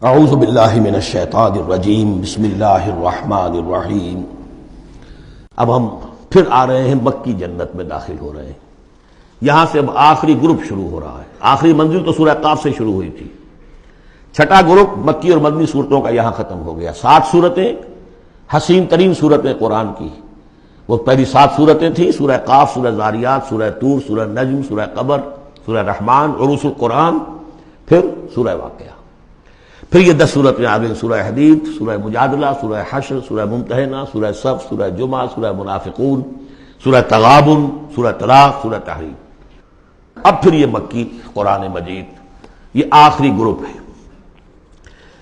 اعوذ باللہ من الشیطان الرجیم بسم اللہ الرحمن الرحیم۔ اب ہم پھر آ رہے ہیں مکی جنت میں داخل ہو رہے ہیں۔ یہاں سے اب آخری گروپ شروع ہو رہا ہے۔ آخری منزل تو سورہ قاف سے شروع ہوئی تھی، چھٹا گروپ مکی اور مدنی صورتوں کا یہاں ختم ہو گیا۔ 7 صورتیں، حسین ترین صورتیں قرآن کی، وہ پہلی 7 صورتیں تھیں، سورہ قاف، سورہ ذاریات، سورہ طور، سورہ نجم، سورہ قمر، سورہ رحمان، عروس القرآن، پھر سورہ واقعہ۔ پھر یہ 10 صورتیں آ گئیں، سورہ حدید، سورہ مجادلہ، سورہ حشر، سورہ ممتحنہ، سورہ صف، سورہ جمعہ، سورہ منافقون، سورہ تغابن، سورہ طلاق، سورہ تحریم۔ اب پھر یہ مکی قرآن مجید، یہ آخری گروپ ہے۔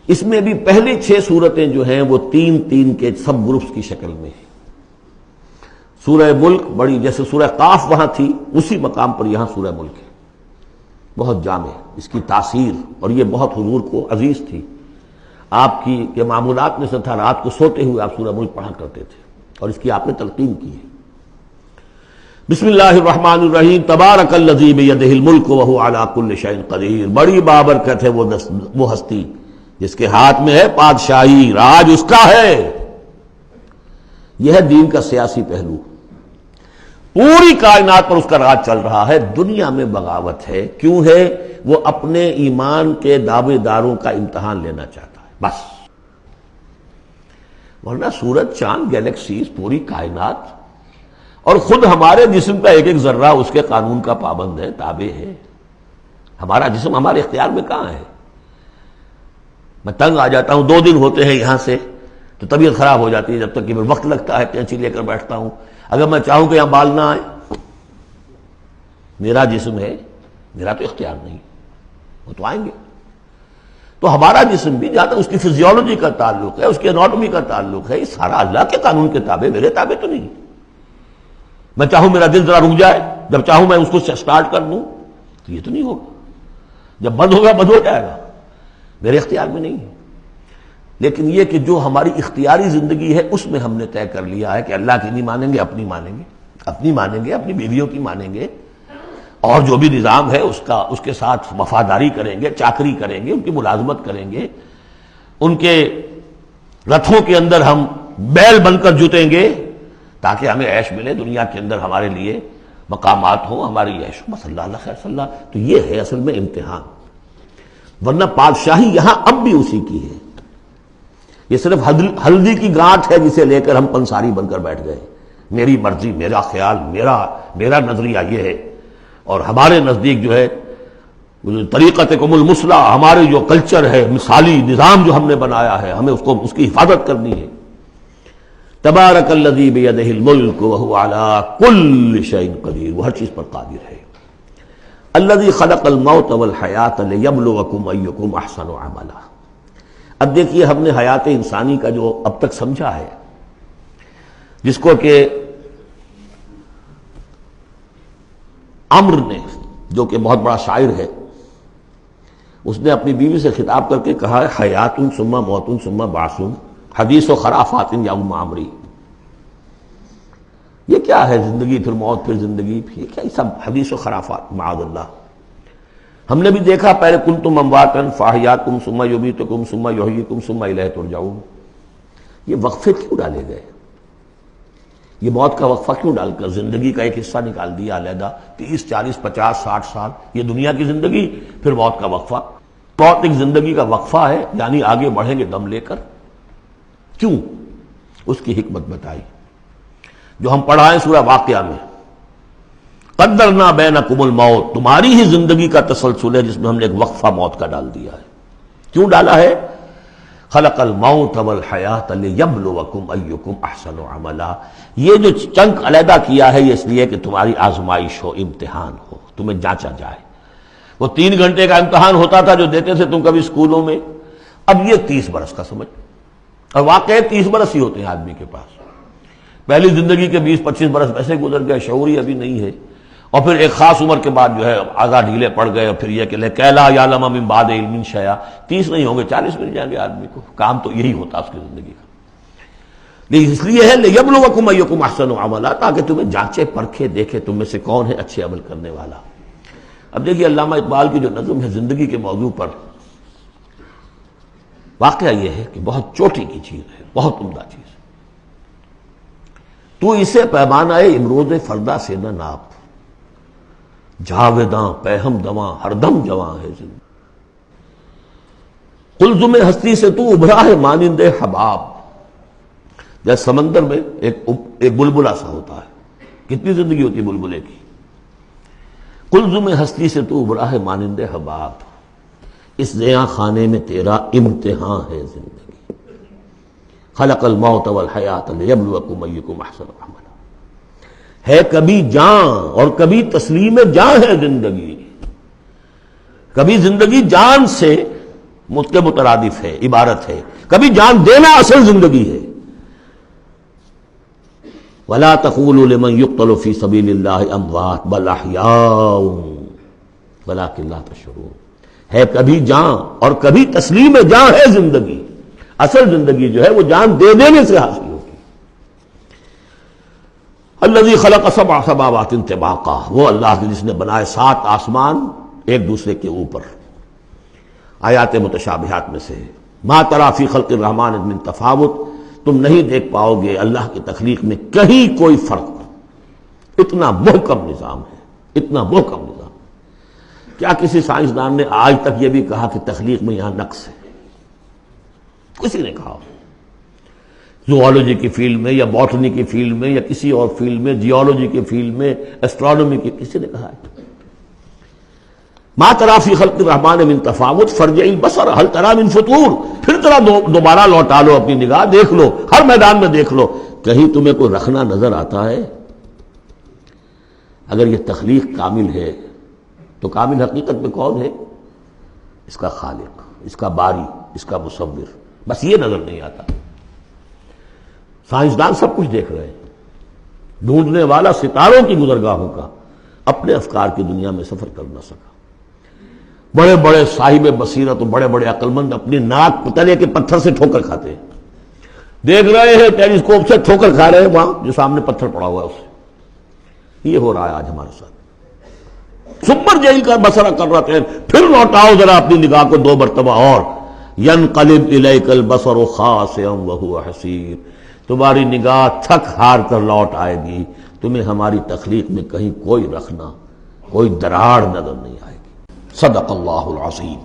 اس میں بھی پہلی 6 صورتیں جو ہیں وہ 3 کے سب گروپس کی شکل میں ہیں۔ سورہ ملک بڑی، جیسے سورہ قاف وہاں تھی اسی مقام پر یہاں سورہ ملک ہے، بہت جامع اس کی تاثیر، اور یہ بہت حضور کو عزیز تھی۔ آپ کی کے معمولات میں سے تھا، رات کو سوتے ہوئے آپ سورہ ملک پڑھا کرتے تھے، اور اس کی آپ نے تلقین کی ہے۔ بسم اللہ الرحمن الرحیم، تبارک الذی بیدہ الملک وہو علی کل شیء قدیر۔ بڑی بابرکت ہے وہ ہستی جس کے ہاتھ میں ہے بادشاہی، راج اس کا ہے۔ یہ ہے دین کا سیاسی پہلو، پوری کائنات پر اس کا راج چل رہا ہے۔ دنیا میں بغاوت ہے، کیوں ہے؟ وہ اپنے ایمان کے دعوے داروں کا امتحان لینا چاہتا ہے بس، ورنہ سورج، چاند، گیلیکسیز، پوری کائنات اور خود ہمارے جسم کا ایک ایک ذرہ اس کے قانون کا پابند ہے، تابع ہے۔ ہمارا جسم ہمارے اختیار میں کہاں ہے؟ میں تنگ آ جاتا ہوں، 2 دن ہوتے ہیں یہاں سے تو طبیعت خراب ہو جاتی ہے، جب تک کہ وقت لگتا ہے کینچی لے کر بیٹھتا ہوں۔ اگر میں چاہوں کہ یہاں بال نہ آئے، میرا جسم ہے، میرا تو اختیار نہیں، وہ تو آئیں گے۔ تو ہمارا جسم بھی جہاں تک اس کی فزیولوجی کا تعلق ہے، اس کی اناٹومی کا تعلق ہے، یہ سارا اللہ کے قانون کے تابع، میرے تابع تو نہیں۔ میں چاہوں میرا دل ذرا رک جائے، جب چاہوں میں اس کو سٹارٹ کر دوں تو یہ تو نہیں ہوگا، جب بند ہوگا بند ہو جائے گا، میرے اختیار میں نہیں ہے۔ لیکن یہ کہ جو ہماری اختیاری زندگی ہے اس میں ہم نے طے کر لیا ہے کہ اللہ کی نہیں مانیں گے، اپنی مانیں گے، اپنی مانیں گے، اپنی بیویوں کی مانیں گے، اور جو بھی نظام ہے اس کے ساتھ وفاداری کریں گے، چاکری کریں گے، ان کی ملازمت کریں گے، ان کے رتھوں کے اندر ہم بیل بن کر جتیں گے تاکہ ہمیں عیش ملے، دنیا کے اندر ہمارے لیے مقامات ہوں، ہماری عیش ہو، بس اللہ اللہ خیر صلی اللہ۔ تو یہ ہے اصل میں امتحان، ورنہ بادشاہی یہاں اب بھی اسی کی ہے۔ یہ صرف ہلدی کی گانٹھ ہے جسے لے کر ہم پنساری بن کر بیٹھ گئے، میری مرضی، میرا خیال، میرا نظریہ یہ ہے، اور ہمارے نزدیک جو ہے طریقتکم المثلی، ہمارے جو کلچر ہے، مثالی نظام جو ہم نے بنایا ہے، ہمیں اس کی حفاظت کرنی ہے۔ تبارک الذی بیدہ الملک وہو علی کل شیء قدیر، وہ ہر چیز پر قادر ہے۔ الذی خلق الموت والحیاۃ لیبلوکم ایکم احسن عملا۔ اب دیکھیے، ہم نے حیات انسانی کا جو اب تک سمجھا ہے، جس کو کہ عمر نے، جو کہ بہت بڑا شاعر ہے، اس نے اپنی بیوی سے خطاب کر کے کہا ہے، حیات ثم موت ثم بعث، حدیث و خرافات یا ام عمری۔ یہ کیا ہے؟ زندگی پھر موت پھر زندگی، یہ کیا؟ یہ سب حدیث و خرافات، معاذ اللہ۔ ہم نے بھی دیکھا، پہلے کنتم امواتا فاحیاکم ثم یمیتکم ثم یحییکم ثم الیہ ترجعون۔ یہ وقفے کیوں ڈالے گئے؟ یہ موت کا وقفہ کیوں ڈال کر زندگی کا ایک حصہ نکال دیا علیحدہ؟ 30 40 50 60 سال یہ دنیا کی زندگی، پھر موت کا وقفہ۔ موت ایک زندگی کا وقفہ ہے، یعنی آگے بڑھیں گے دم لے کر۔ کیوں؟ اس کی حکمت بتائی جو ہم پڑھائیں سورہ واقعہ میں، قدرنا بینکم الموت، تمہاری ہی زندگی کا تسلسل ہے جس میں ہم نے ایک وقفہ موت کا ڈال دیا ہے۔ کیوں ڈالا ہے؟ خلق الموت والحیاۃ لیبلوکم ایکم احسن عملا۔ یہ جو چنک علیحدہ کیا ہے، یہ اس لیے کہ تمہاری آزمائش ہو، امتحان ہو، تمہیں جانچا جائے۔ وہ 3 گھنٹے کا امتحان ہوتا تھا جو دیتے تھے تم کبھی اسکولوں میں، اب یہ 30 برس کا سمجھ، اور واقعی 30 برس ہی ہوتے ہیں آدمی کے پاس۔ پہلی زندگی کے 20-25 برس ویسے گزر گئے، شعوری ابھی نہیں ہے، اور پھر ایک خاص عمر کے بعد جو ہے آزاد ڈھیلے پڑ گئے، اور پھر یہ کہ لا یعلم من بعد علم شیئا، 30 نہیں ہوں گے 40 مل جائیں گے آدمی کو۔ کام تو یہی ہوتا اس کی زندگی کا، لیکن اس لیے ہے لیبلوکم ایکم احسن عملا، تاکہ تمہیں جانچے پرکھے دیکھے تم میں سے کون ہے اچھے عمل کرنے والا۔ اب دیکھیے علامہ اقبال کی جو نظم ہے زندگی کے موضوع پر، واقعہ یہ ہے کہ بہت چوٹی کی چیز ہے، بہت عمدہ چیز ہے۔ تو اسے پیمانہ امروز فردا سے نہ ناپ، جاویداں پہم دواں ہر دم جواں ہے زندگی۔ قلزم ہستی سے تو ابھرا ہے مانند حباب، جیسے سمندر میں ایک بلبلا سا ہوتا ہے، کتنی زندگی ہوتی ہے بلبلے کی۔ قلزم ہستی سے تو ابھرا ہے مانند حباب، اس زیاں خانے میں تیرا امتحان ہے زندگی۔ خلق الموت والحیات لیبلوکم ایکم احسن عملا، ہے کبھی جاں اور کبھی تسلیم جاں ہے زندگی۔ کبھی زندگی جان سے مترادف ہے، عبارت ہے، کبھی جان دینا اصل زندگی ہے۔ وَلَا تَقُولُوا لِمَنْ يُقْتَلُ فِي سَبِيلِ اللَّهِ أَمْوَاتٌ بَلْ أَحْيَاءٌ وَلَٰكِن لَا تَشْعُرُونَ، ہے کبھی جان اور کبھی تسلیم جان ہے زندگی۔ اصل زندگی جو ہے وہ جان دے دینے سے حاصل ہوگی۔ الذی خلق سبع سماوات طباقا، وہ اللہ جس نے بنائے 7 آسمان ایک دوسرے کے اوپر۔ آیات متشابہات میں سے ہے۔ ما تری فی خلق الرحمن من تفاوت، تم نہیں دیکھ پاؤ گے اللہ کی تخلیق میں کہیں کوئی فرق۔ اتنا محکم نظام ہے، اتنا محکم نظام۔ کیا کسی سائنسدان نے آج تک یہ بھی کہا کہ تخلیق میں یہاں نقص ہے؟ کسی نے کہا؟ زوالوجی کی فیلڈ میں یا باٹنی کی فیلڈ میں یا کسی اور فیلڈ میں، جیولوجی کی فیلڈ میں، ایسٹرونومی کی، کسی نے کہا ہے؟ ما تری فی خلق الرحمن من تفاوت فارجع البصر هل تری من فطور، پھر ذرا دوبارہ لوٹا لو اپنی نگاہ، دیکھ لو، ہر میدان میں دیکھ لو، کہیں تمہیں کوئی رکھنا نظر آتا ہے؟ اگر یہ تخلیق کامل ہے تو کامل حقیقت میں کون ہے؟ اس کا خالق، اس کا باری، اس کا مصور، بس یہ نظر نہیں آتا۔ سائنسدان سب کچھ دیکھ رہے ہیں، ڈھونڈنے والا ستاروں کی گزرگاہوں کا اپنے افکار کی دنیا میں سفر کر نہ سکا۔ بڑے بڑے صاحب بصیرت و بڑے بڑے عقل مند اپنی ناک تلے کے پتھر سے ٹھوکر کھاتے ہیں، دیکھ رہے ہیں ٹیلیسکوپ سے ٹھوکر کھا رہے ہیں وہاں جو سامنے پتھر پڑا ہوا ہے اسے۔ یہ ہو رہا ہے آج ہمارے ساتھ۔ سپر جیل کا بسرا کر رہے ہیں، پھر لوٹاؤ ذرا اپنی نگاہ کو 2 مرتبہ اور۔ ینقلب الیک البصر خاسئا وہو حسیر، تمہاری نگاہ تھک ہار کر لوٹ آئے گی، تمہیں ہماری تخلیق میں کہیں کوئی رکھنا، کوئی دراڑ نظر نہیں آئے گی۔ صدق اللہ العظیم۔